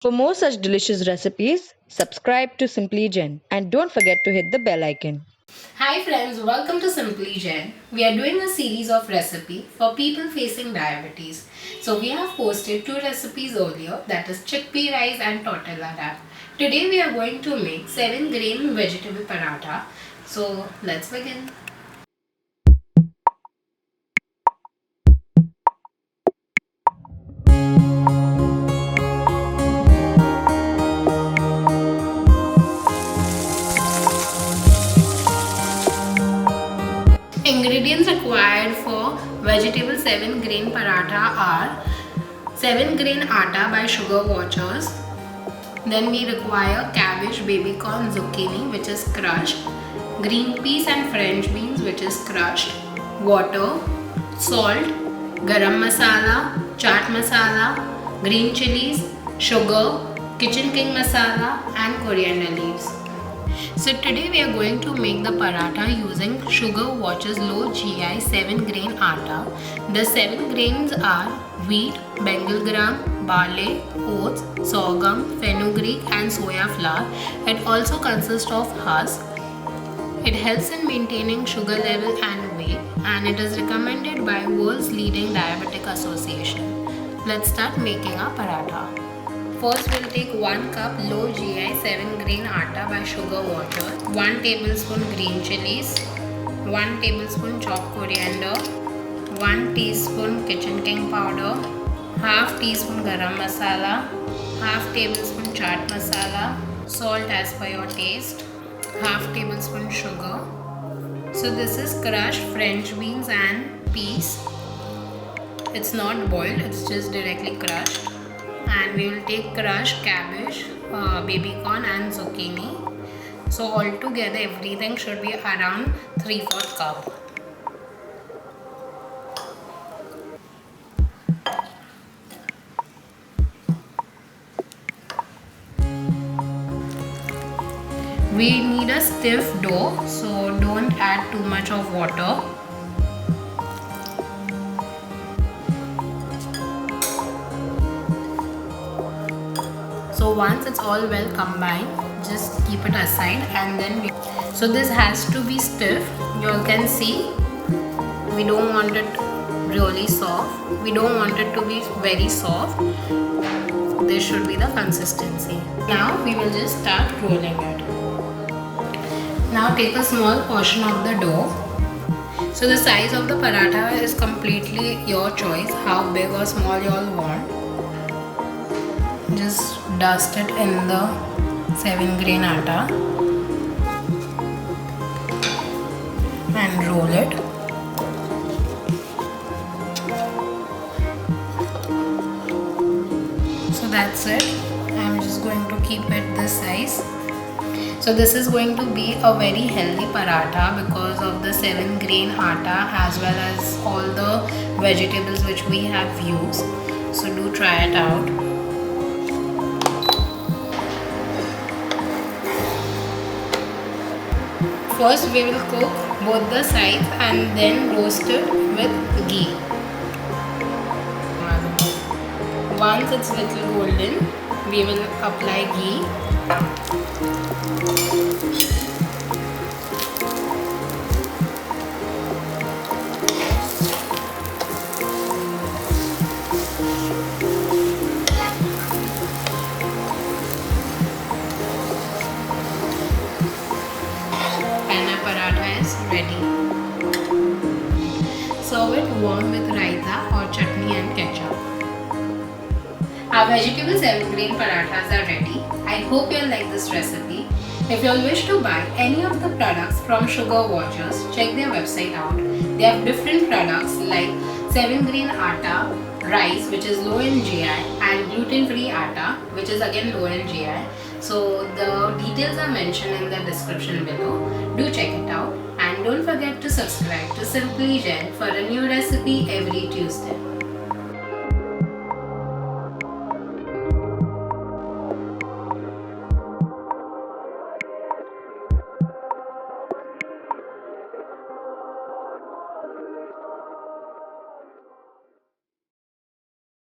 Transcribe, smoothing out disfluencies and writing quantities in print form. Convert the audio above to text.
For more such delicious recipes, subscribe to Simply Jain and don't forget to hit the bell icon. Hi friends, welcome to Simply Jain. We are doing a series of recipe for people facing diabetes. So we have posted two recipes earlier, that is chickpea rice and tortilla wrap. Today we are going to make 7 grain vegetable paratha. So let's begin. Ingredients required for vegetable 7 grain paratha are 7 grain atta by Sugar Watchers. Then we require cabbage, baby corn, zucchini which is crushed, green peas and French beans which is crushed, water, salt, garam masala, chaat masala, green chilies, sugar, kitchen king masala and coriander leaves. So today we are going to make the paratha using Sugar Watchers Low GI 7 grain atta. The 7 grains are wheat, bengal gram, barley, oats, sorghum, fenugreek and soya flour. It also consists of husk. It helps in maintaining sugar level and weight, and it is recommended by world's leading Diabetic Association. Let's start making our paratha. First we'll take 1 cup low GI 7 grain atta by Sugar Water, 1 tablespoon green chilies, 1 tablespoon chopped coriander, 1 teaspoon kitchen king powder, half teaspoon garam masala, half tablespoon chaat masala, salt as per your taste, half tablespoon sugar. So this is crushed French beans and peas. It's not boiled, it's just directly crushed. And we will take crushed cabbage, baby corn and zucchini. So altogether everything should be around 3/4 cup. We need a stiff dough, so don't add too much of water. So once it's all well combined, just keep it aside and then so this has to be stiff. You all can see we don't want it really soft. We don't want it to be very soft. This should be the consistency. Now we will just start rolling it. Now take a small portion of the dough. So the size of the paratha is completely your choice, how big or small you all want. Just dust it in the 7 grain atta and roll it. So that's it. I'm just going to keep it this size. So this is going to be a very healthy paratha because of the 7 grain atta as well as all the vegetables which we have used. So do try it out. First we will cook both the sides and then roast it with ghee. Once it's little golden, we will apply ghee. Ready. Serve it warm with raita or chutney and ketchup. Our vegetable 7 grain parathas are ready. I hope you all like this recipe. If you all wish to buy any of the products from Sugar Watchers, check their website out. They have different products like 7 grain atta, rice which is low in GI and gluten free atta which is again low in GI. So the details are mentioned in the description below. Do check it out and don't forget to subscribe to Simply Jain for a new recipe every Tuesday.